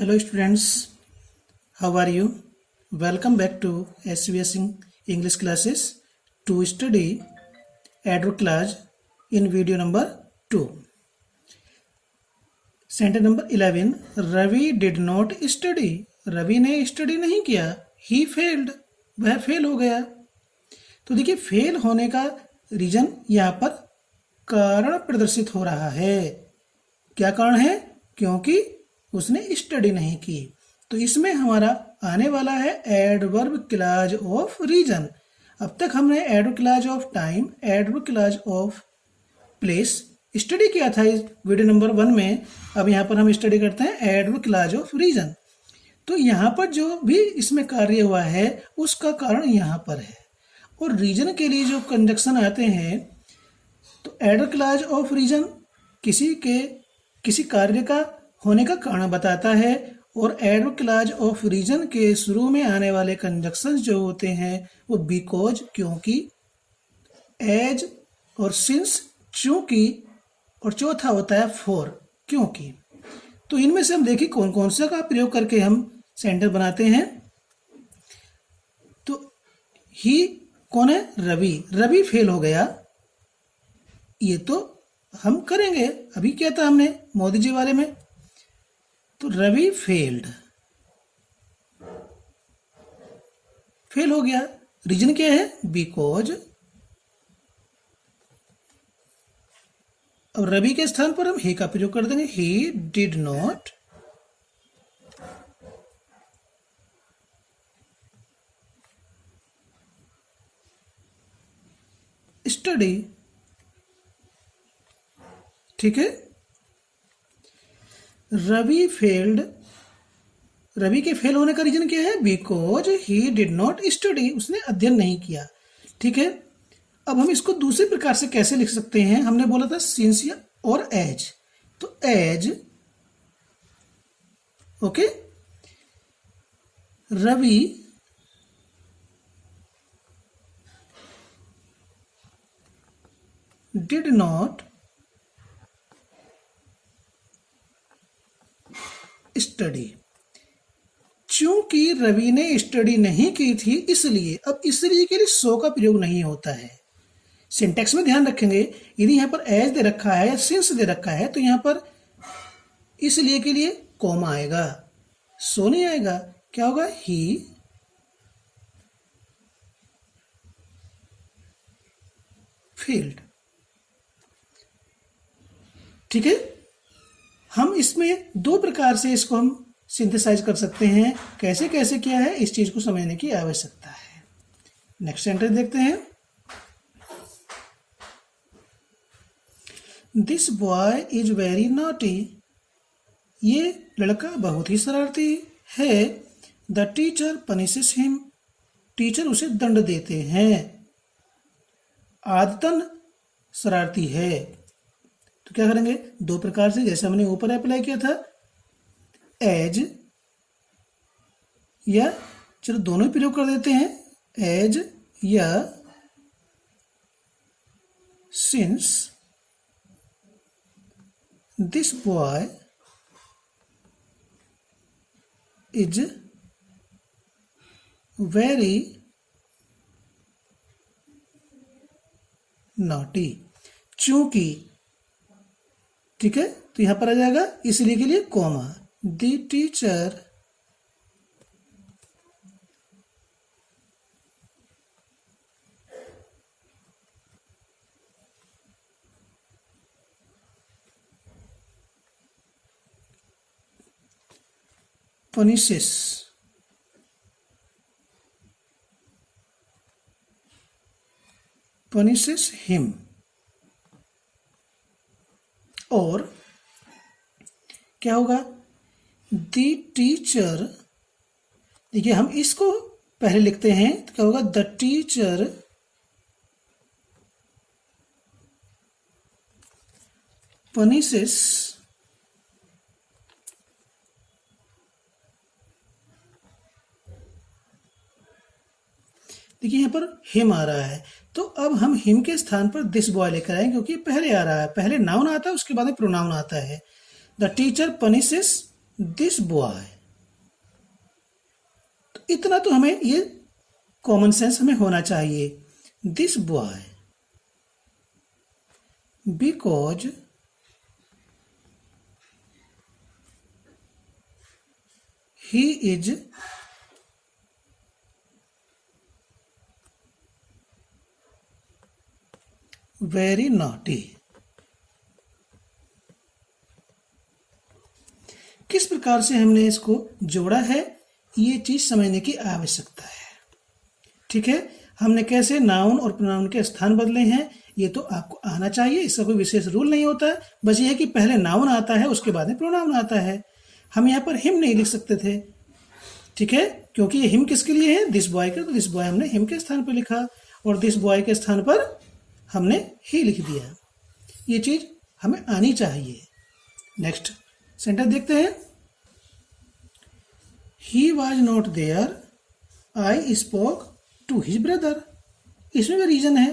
Hello students, how are you? Welcome back to SVS English classes to study Adverb class in video number 2. Sentence number 11. Ravi did not study. Ravi ने study नहीं किया. He failed. वह fail हो गया. तो देखिए fail होने का रीजन यहाँ पर कारण प्रदर्शित हो रहा है. क्या कारण है? क्योंकि उसने स्टडी नहीं की. तो इसमें हमारा आने वाला है एडवर्ब क्लॉज ऑफ रीजन. अब तक हमने adverb clause of time, adverb clause of place study किया था इस वीडियो नंबर 1 में. अब यहाँ पर हम स्टडी करते हैं एडवर्ब क्लॉज ऑफ रीजन. तो यहाँ पर जो भी इसमें कार्य हुआ है उसका कारण यहाँ पर है. और रीजन के लिए जो कंजक्शन आते हैं तो एडवर्ब क्लॉज ऑफ रीजन किसी कार्य का होने का कारण बताता है. और एडवर्ब क्लॉज ऑफ रीजन के शुरू में आने वाले कंजक्शंस जो होते हैं वो बिकॉज, क्योंकि, एज और सिंस, चूंकि, और चौथा होता है फॉर, क्योंकि. तो इनमें से हम देखिए कौन कौन सा का प्रयोग करके हम सेंटेंस बनाते हैं. तो ही कौन है? रवि. रवि फेल हो गया. ये तो हम करेंगे. अभी क्या था हमने मोदी जी वाले में. तो रवि फेल्ड, फेल हो गया. रीजन क्या है? बिकॉज. अब रवि के स्थान पर हम ही का प्रयोग कर देंगे. He did not study. ठीक है. रवि फेल्ड. रवि के फेल होने का रीजन क्या है? Because he did not study. उसने अध्ययन नहीं किया. ठीक है. अब हम इसको दूसरे प्रकार से कैसे लिख सकते हैं? हमने बोला था सिंस और एज. तो as, okay, Ravi did not study. चूंकि रवि ने स्टडी नहीं की थी इसलिए. अब इसलिए के लिए सो का प्रयोग नहीं होता है. सिंटैक्स में ध्यान रखेंगे. यदि यहाँ पर एज दे रखा है या सिंस दे रखा है तो यहाँ पर इसलिए के लिए कॉमा आएगा, सो नहीं आएगा. क्या होगा? He failed. ठीक है. हम इसमें दो प्रकार से इसको हम सिंथेसाइज कर सकते हैं. कैसे कैसे किया है इस चीज को समझने की आवश्यकता है. नेक्स्ट सेंटेंस देखते हैं. This boy is very naughty. ये लड़का बहुत ही शरारती है. The teacher punishes him. Teacher उसे दंड देते हैं. आदतन शरारती है. तो क्या करेंगे? दो प्रकार से, जैसे हमने ऊपर अप्लाई किया था एज, या चलो दोनों ही प्रयोग कर देते हैं. एज या since this boy is very naughty. चूंकि. ठीक है. तो यहां पर आ जाएगा इसलिए के लिए comma. The teacher punishes him. और क्या होगा? The teacher. देखिए हम इसको पहले लिखते हैं तो क्या होगा? द टीचर punishes देखिए यहाँ पर हिम आ रहा है. तो अब हम हिम के स्थान पर दिस बॉय लेकर आए क्योंकि पहले आ रहा है. पहले नाउन आता है उसके बाद में प्रोनाउन आता है. The teacher punishes this boy. तो इतना तो हमें ये कॉमन सेंस हमें होना चाहिए। This boy because he is very naughty। किस प्रकार से हमने इसको जोड़ा है, ये चीज समझने की आवश्यकता है। ठीक है, हमने कैसे नाउन और प्रोनाउन के स्थान बदले हैं, ये तो आपको आना चाहिए। इसका कोई विशेष रूल नहीं होता है, बस ये है कि पहले नाउन आता है, उसके बाद में प्रोनाउन आता है। हम यहाँ पर हिम नहीं लिख सकते थे, ठीक है, क्योंकि ये हिम किसके लिए है, दिस बॉय के, तो दिस बॉय हमने हिम के स्थान पर लिखा और दिस बॉय के स्थान पर हमने ही लिख दिया। ये चीज हमें आनी चाहिए। नेक्स्ट सेंटेंस देखते हैं। He was not there, I spoke to his brother. इसमें भी रीजन है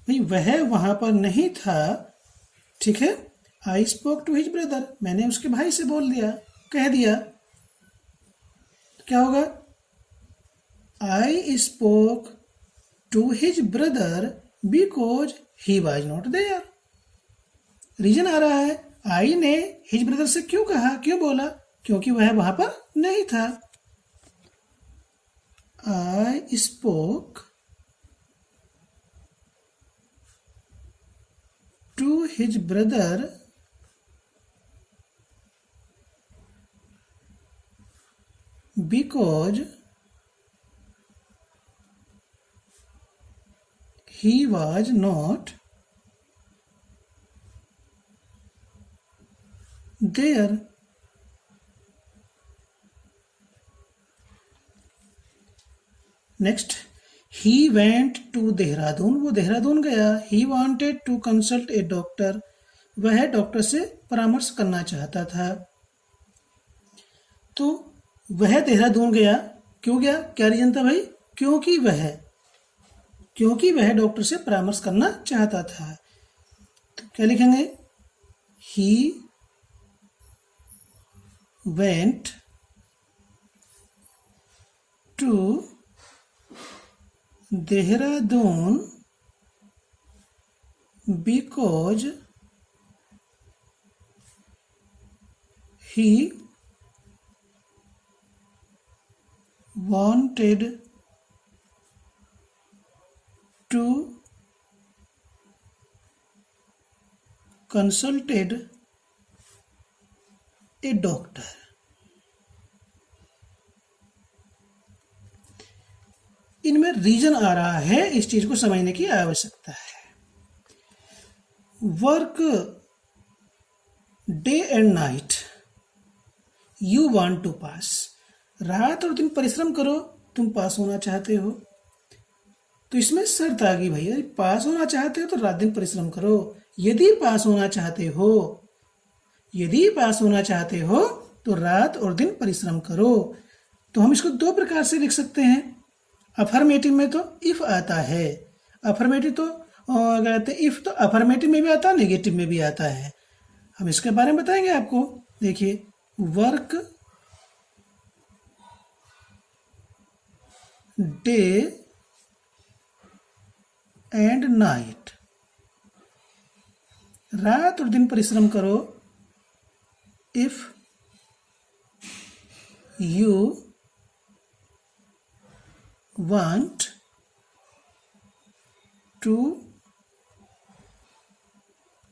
भाई, वह वहां पर नहीं था। ठीक है, I spoke to his brother, मैंने उसके भाई से बोल दिया, कह दिया। तो क्या होगा, I spoke to his brother because he was not there. Reason आ रहा है, आई ने हिज ब्रदर से क्यों कहा, क्यों बोला, क्योंकि वह वहां पर नहीं था। I spoke to his brother because he was not there। Next, he went to Dehradun, वो देहरादून गया। he wanted to consult a doctor, वह डॉक्टर से परामर्श करना चाहता था। तो वह देहरादून गया, क्यों गया, क्या रीजन था भाई, क्योंकि वह डॉक्टर से परामर्श करना चाहता था। तो क्या लिखेंगे, he went to Dehradun because he wanted to consulted a doctor। इनमें रीजन आ रहा है, इस चीज को समझने की आवश्यकता है। Work day and night you want to pass, रात और दिन परिश्रम करो, तुम पास होना चाहते हो। तो इसमें शर्त आ गई भैया, पास होना चाहते हो तो रात दिन परिश्रम करो। यदि पास होना चाहते हो तो रात और दिन परिश्रम करो। तो हम इसको दो प्रकार से लिख सकते हैं। अफर्मेटिव में तो इफ आता है, अफर्मेटिव तो कहते हैं इफ, तो अफर्मेटिव में भी आता है, नेगेटिव में भी आता है। हम इसके बारे में बताएंगे आपको। देखिए, वर्क डे एंड नाइट, रात और दिन परिश्रम करो। इफ यू वांट टू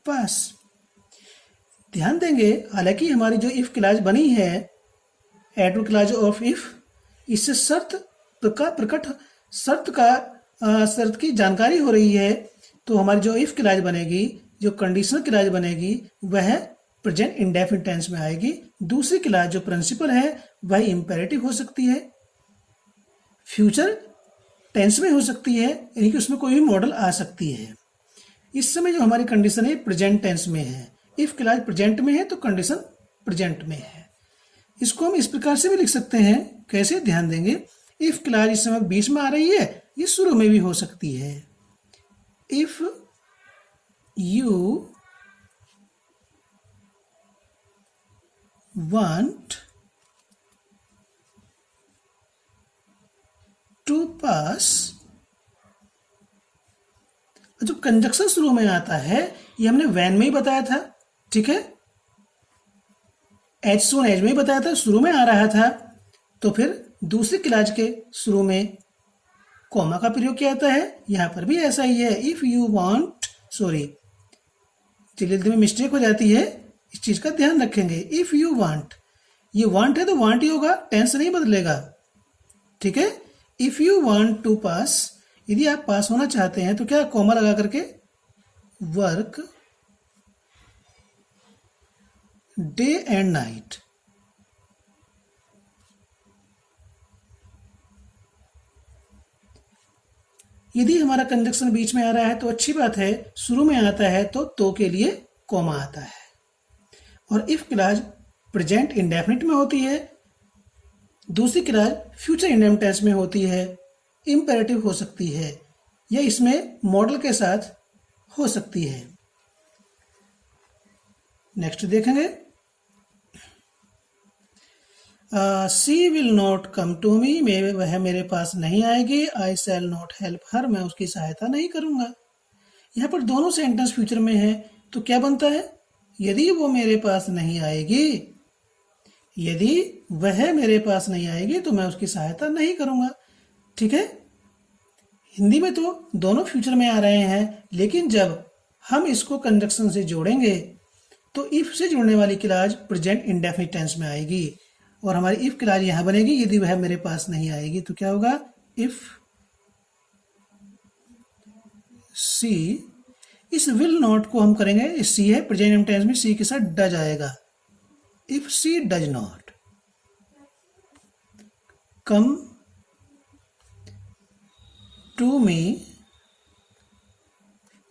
पास। ध्यान देंगे, हालांकि हमारी जो इफ क्लॉज बनी है, एडवर्ब क्लॉज ऑफ इफ, इससे शर्त की जानकारी हो रही है। तो हमारी जो इफ क्लॉज बनेगी, जो कंडीशनल क्लॉज बनेगी, वह प्रेजेंट इंडेफिनिट टेंस में आएगी। दूसरी क्लॉज जो प्रिंसिपल है वह इंपेरेटिव हो सकती है, फ्यूचर टेंस में हो सकती है, यानी कि उसमें कोई भी मॉडल आ सकती है। इस समय जो हमारी कंडीशन है प्रेजेंट टेंस में है। इफ क्लॉज प्रेजेंट में है तो कंडीशन प्रेजेंट में है। इसको हम इस प्रकार से भी लिख सकते हैं, कैसे, ध्यान देंगे। इफ क्लॉज इस समय बीच में आ रही है, ये शुरू में भी हो सकती है। If you want to pass, जो कंजक्शन शुरू में आता है ये हमने वैन में ही बताया था, ठीक है, एज सून एज में ही बताया था, शुरू में आ रहा था। तो फिर दूसरी क्लास के शुरू में कॉमा का प्रयोग किया जाता है, यहां पर भी ऐसा ही है। इफ यू वांट, सॉरी जल्दी में मिस्टेक हो जाती है, इस चीज का ध्यान रखेंगे। इफ यू वांट, ये वांट है तो वांट ही होगा, टेंस नहीं बदलेगा, ठीक है। इफ यू वांट टू पास, यदि आप पास होना चाहते हैं तो क्या, कॉमा लगा करके वर्क डे एंड नाइट। यदि हमारा कंजक्शन बीच में आ रहा है तो अच्छी बात है, शुरू में आता है तो के लिए कॉमा आता है। और इफ क्लॉज प्रेजेंट इंडेफिनिट में होती है, दूसरी क्लॉज फ्यूचर इंडेफिनिट टेंस में होती है, इंपेरेटिव हो सकती है या इसमें मॉडल के साथ हो सकती है। नेक्स्ट देखेंगे, she will not come to me, वह मेरे पास नहीं आएगी। आई शैल नॉट हेल्प हर, मैं उसकी सहायता नहीं करूंगा। यहाँ पर दोनों सेंटेंस फ्यूचर में है तो क्या बनता है, यदि वो मेरे पास नहीं आएगी, यदि वह मेरे पास नहीं आएगी तो मैं उसकी सहायता नहीं करूंगा, ठीक है। हिंदी में तो दोनों फ्यूचर में आ रहे हैं, लेकिन जब हम इसको कंजक्शन से जोड़ेंगे तो इफ से जुड़ने वाली क्लॉज प्रेजेंट इंडेफिनिट टेंस में आएगी और हमारी इफ क्लॉज यहां बनेगी, यदि वह मेरे पास नहीं आएगी तो क्या होगा, इफ सी, इस विल नॉट को हम करेंगे, सी है प्रेजेंट टेंस में, सी के साथ डज आएगा। If she does not come to me,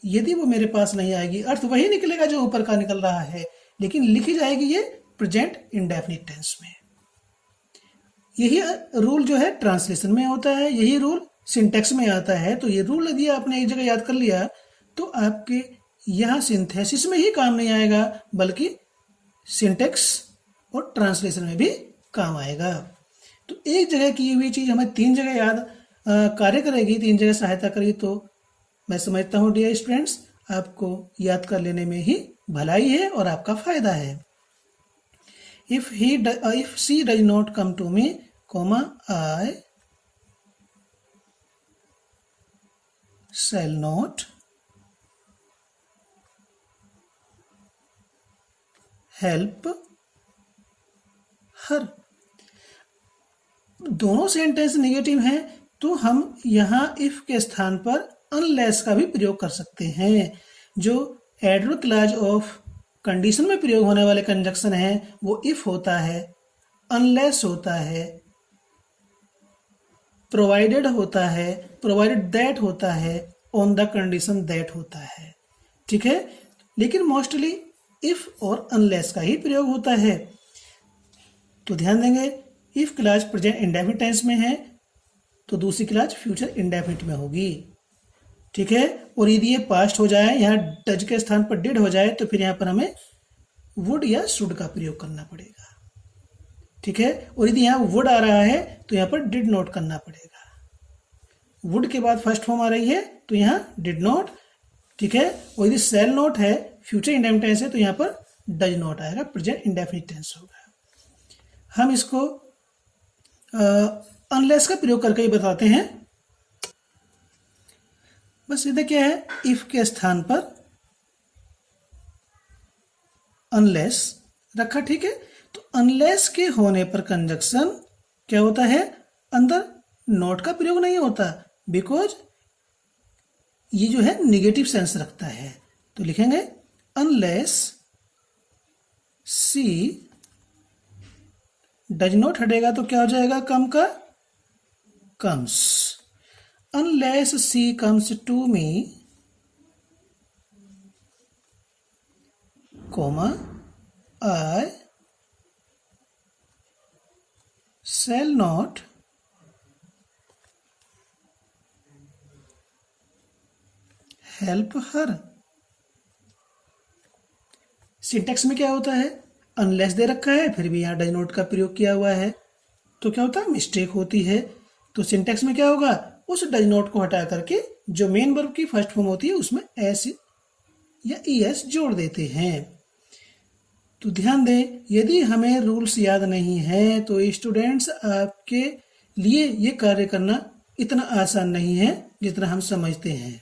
यदि वो मेरे पास नहीं आएगी, अर्थ वही निकलेगा जो ऊपर का निकल रहा है, लेकिन लिखी जाएगी ये प्रेजेंट इंडेफिनिट टेंस में। यही रूल जो है ट्रांसलेशन में होता है, यही रूल सिंटेक्स में आता है। तो ये रूल यदि आपने एक जगह याद कर लिया तो आपके यहाँ सिंथेसिस में ही काम नहीं आएगा, बल्कि सिंटेक्स और ट्रांसलेशन में भी काम आएगा। तो एक जगह की हुई चीज हमें तीन जगह याद कार्य करेगी, तीन जगह सहायता करेगी। तो मैं समझता हूँ डियर स्टूडेंट्स, आपको याद कर लेने में ही भलाई है और आपका फायदा है। if she does not come to me, comma, I shall not help her। दोनों सेंटेंस नेगेटिव हैं तो हम यहाँ इफ के स्थान पर अनलेस का भी प्रयोग कर सकते हैं। जो एडवर्ब क्लॉज ऑफ कंडीशन में प्रयोग होने वाले कंजक्शन है वो इफ होता है, अनलेस होता है, प्रोवाइडेड होता है, प्रोवाइडेड दैट होता है, ऑन द कंडीशन दैट होता है, ठीक है। लेकिन मोस्टली इफ और अनलेस का ही प्रयोग होता है। तो ध्यान देंगे, if clause present indefinite tense में है तो दूसरी क्लॉज फ्यूचर इंडेफिनिट में होगी, ठीक है। और यदि ये पास्ट हो जाए, यहाँ डज के स्थान पर डिड हो जाए, तो फिर यहाँ पर हमें वुड या शुड का प्रयोग करना पड़ेगा, ठीक है। और यदि यहाँ वुड आ रहा है तो यहाँ पर डिड नॉट करना पड़ेगा। वुड के बाद फर्स्ट फॉर्म आ रही है तो यहाँ डिड नॉट, ठीक है। और यदि सेल नॉट है, फ्यूचर इंडेफिनिट टेंस है, तो यहाँ पर डज नॉट आएगा, प्रेजेंट इंडेफिनिट टेंस होगा। हम इसको अनलेस का प्रयोग करके ही बताते हैं। बस इधर क्या है, इफ के स्थान पर अनलेस रखा, ठीक है। तो अनलेस के होने पर कंजक्शन क्या होता है, अंदर नॉट का प्रयोग नहीं होता, बिकॉज ये जो है निगेटिव सेंस रखता है। तो लिखेंगे अनलेस सी डज नॉट हटेगा तो क्या हो जाएगा, कम का comes. Unless she comes to me, comma, I shall not help her। Syntax में क्या होता है, अनलेस दे रखा है फिर भी यहाँ डज नॉट का प्रयोग किया हुआ है, तो क्या होता है, मिस्टेक होती है। तो सिंटेक्स में क्या होगा, उस डज नॉट को हटा करके जो मेन वर्ब की फर्स्ट फॉर्म होती है उसमें एस या ईएस जोड़ देते हैं। तो ध्यान दें, यदि हमें रूल्स याद नहीं है तो स्टूडेंट्स आपके लिए ये कार्य करना इतना आसान नहीं है जितना हम समझते हैं।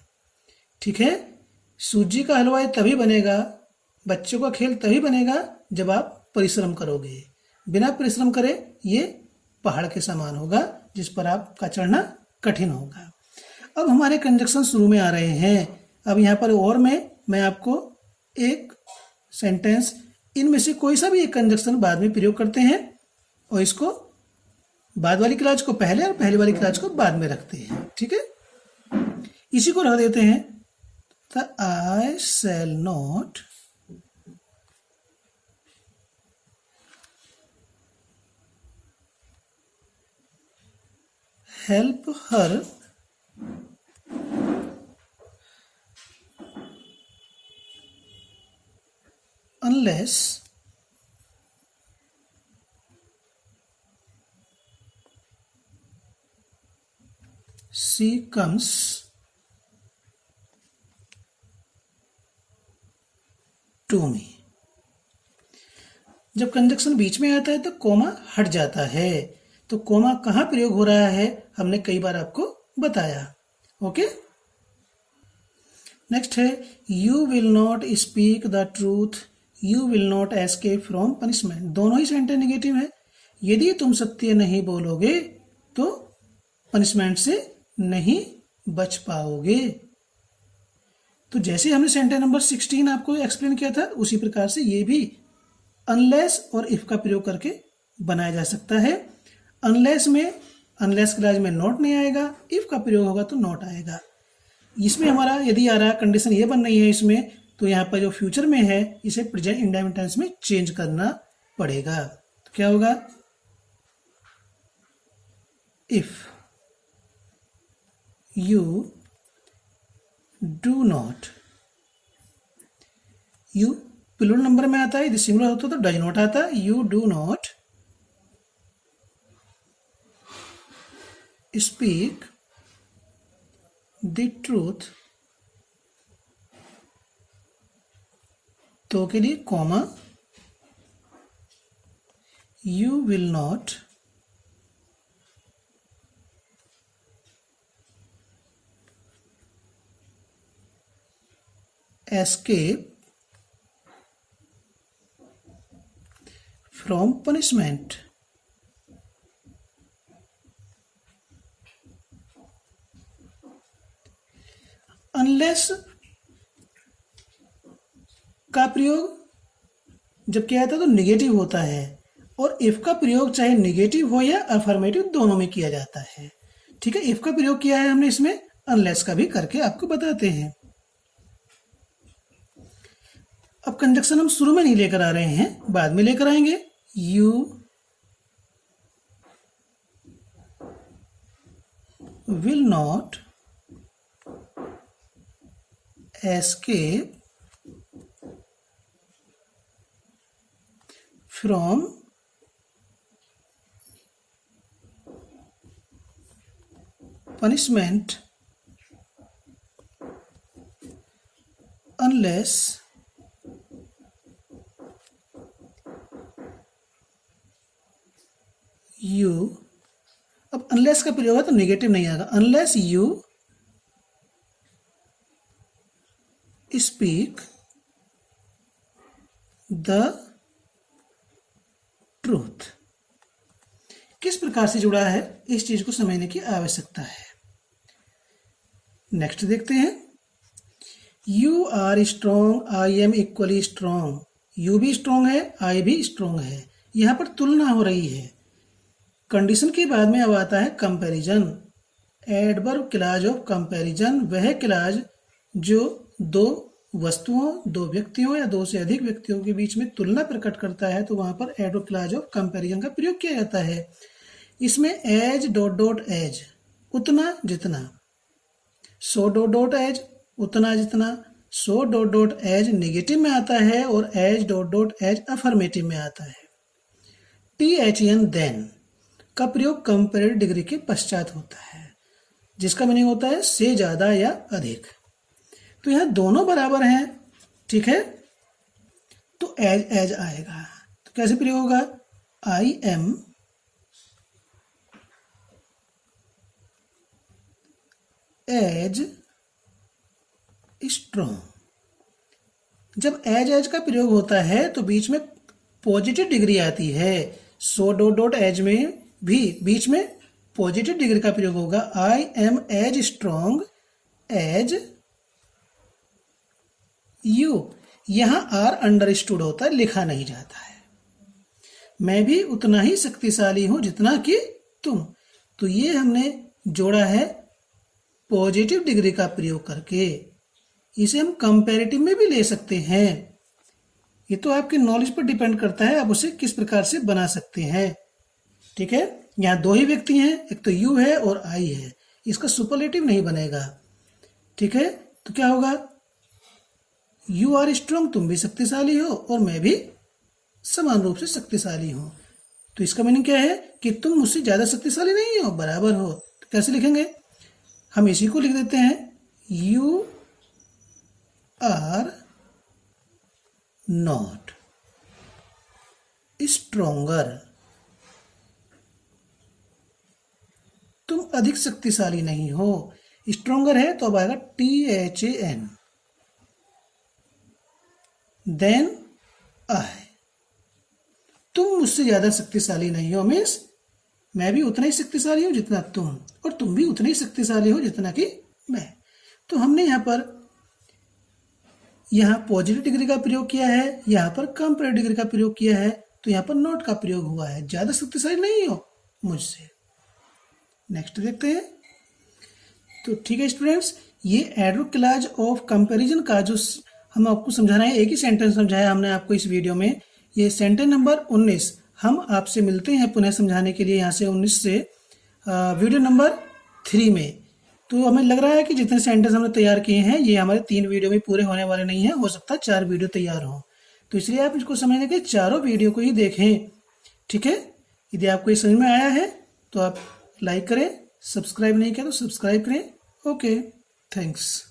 ठीक है, सूजी का हलवा तभी बनेगा, बच्चों का खेल तभी बनेगा जब आप परिश्रम करोगे। बिना परिश्रम करे ये पहाड़ के समान होगा जिस पर आपका चढ़ना कठिन होगा। अब हमारे कंजक्शन शुरू में आ रहे हैं। अब यहाँ पर और मैं आपको एक सेंटेंस, इनमें से कोई सा भी एक कंजक्शन बाद में प्रयोग करते हैं और इसको बाद वाली क्लास को पहले और पहले वाली क्लास को बाद में रखते हैं। ठीक है, इसी को रख देते हैं, the I shall not help her unless she comes to me। जब कंजक्शन बीच में आता है तो कोमा हट जाता है। तो कोमा कहाँ प्रयोग हो रहा है हमने कई बार आपको बताया। ओके, नेक्स्ट है you will not speak the truth, you will not escape from punishment. दोनों ही सेंटेंस नेगेटिव है। यदि तुम सत्य नहीं बोलोगे तो पनिशमेंट से नहीं बच पाओगे। तो जैसे हमने सेंटेंस नंबर 16 आपको एक्सप्लेन किया था उसी प्रकार से ये भी अनलेस और इफ का प्रयोग करके बनाया जा सकता है। अनलेस में, अनलेस क्लास में नॉट नहीं आएगा, इफ का प्रयोग होगा तो नॉट आएगा। इसमें हमारा यदि आ रहा कंडीशन ये बन रही है इसमें, तो यहाँ पर जो फ्यूचर में है इसे प्रेजेंट इंडेफिनिट टेंस में चेंज करना पड़ेगा। तो क्या होगा, if you do not, you plural number में आता है, यदि सिंगुलर होता तो डज नॉट आता, you do not speak the truth, तो के लिए comma, you will not escape from punishment। Unless का प्रयोग जब किया जाता है तो निगेटिव होता है, और इफ का प्रयोग चाहे निगेटिव हो या अफर्मेटिव दोनों में किया जाता है। ठीक है, इफ का प्रयोग किया है हमने इसमें, अनलेस का भी करके आपको बताते हैं। अब कंजक्शन हम शुरू में नहीं लेकर आ रहे हैं, बाद में लेकर आएंगे। You will not escape from punishment unless you, अब unless का प्रयोग है तो नेगेटिव नहीं आएगा, unless you speak the truth। किस प्रकार से जुड़ा है इस चीज को समझने की आवश्यकता है। नेक्स्ट देखते हैं, you are strong, I am equally strong. You भी स्ट्रॉन्ग है, आई भी स्ट्रॉन्ग है। यहां पर तुलना हो रही है। कंडीशन के बाद में अब आता है comparison. Adverb clause of comparison वह क्लॉज जो दो वस्तुओं, दो व्यक्तियों या दो से अधिक व्यक्तियों के बीच में तुलना प्रकट करता है, तो वहां पर एडवर्ब क्लॉज ऑफ कंपैरिजन का प्रयोग किया जाता है। इसमें एज डॉट डॉट एज, उतना जितना, सो डॉट डॉट एज, उतना जितना, so dot dot as negative में आता है और as dot dot as affirmative में आता है। THEN देन का प्रयोग कंपेरेटिव डिग्री के पश्चात होता है, जिसका मीनिंग होता है से ज्यादा या अधिक। तो यहां दोनों बराबर हैं, ठीक है, तो एज एज आएगा। तो कैसे प्रयोग होगा? I am as strong. जब एज एज का प्रयोग होता है तो बीच में पॉजिटिव डिग्री आती है। सो डॉट डॉट एज में भी बीच में पॉजिटिव डिग्री का प्रयोग होगा। I am as strong as you. यहां आर अंडरस्टूड होता है, लिखा नहीं जाता है। मैं भी उतना ही शक्तिशाली हूं जितना कि तुम। तो ये हमने जोड़ा है पॉजिटिव डिग्री का प्रयोग करके। इसे हम कंपैरेटिव में भी ले सकते हैं। ये तो आपके नॉलेज पर डिपेंड करता है, आप उसे किस प्रकार से बना सकते हैं, ठीक है। यहाँ दो ही व्यक्ति हैं, एक तो यू है और आई है, इसका सुपरलेटिव नहीं बनेगा, ठीक है। तो क्या होगा? यू आर स्ट्रॉन्ग, तुम भी शक्तिशाली हो और मैं भी समान रूप से शक्तिशाली हूं। तो इसका मीनिंग क्या है कि तुम मुझसे ज्यादा शक्तिशाली नहीं हो, बराबर हो। तो कैसे लिखेंगे? हम इसी को लिख देते हैं, यू आर नॉट स्ट्रोंगर। तुम अधिक शक्तिशाली नहीं हो। स्ट्रोंगर है तो अब आएगा THAN। Then I. तुम मुझसे ज्यादा शक्तिशाली नहीं हो, मीन्स मैं भी उतना ही शक्तिशाली हूं जितना तुम, और तुम भी उतने ही शक्तिशाली हो जितना कि मैं। तो हमने यहाँ पॉजिटिव डिग्री का प्रयोग किया है, यहाँ पर कंपेरेटिव डिग्री का प्रयोग किया है, तो यहाँ पर नॉट का प्रयोग हुआ है। ज्यादा शक्तिशाली नहीं हो मुझसे। नेक्स्ट देखते हैं। तो ठीक है स्टूडेंट्स, ये एडवर्ब क्लॉज ऑफ कंपैरिजन का जो हम आपको समझाना है, एक ही सेंटेंस समझाया हमने आपको इस वीडियो में। ये सेंटेंस नंबर 19। हम आपसे मिलते हैं पुनः समझाने के लिए यहाँ से 19 से वीडियो नंबर 3 में। तो हमें लग रहा है कि जितने सेंटेंस हमने तैयार किए हैं ये हमारे 3 वीडियो में पूरे होने वाले नहीं है, हो सकता है 4 वीडियो तैयार हो। तो इसलिए आप इसको समझने के चारों वीडियो को ही देखें, ठीक है। यदि आपको ये समझ में आया है तो आप लाइक करें, सब्सक्राइब नहीं किया तो सब्सक्राइब करें। Okay, thanks.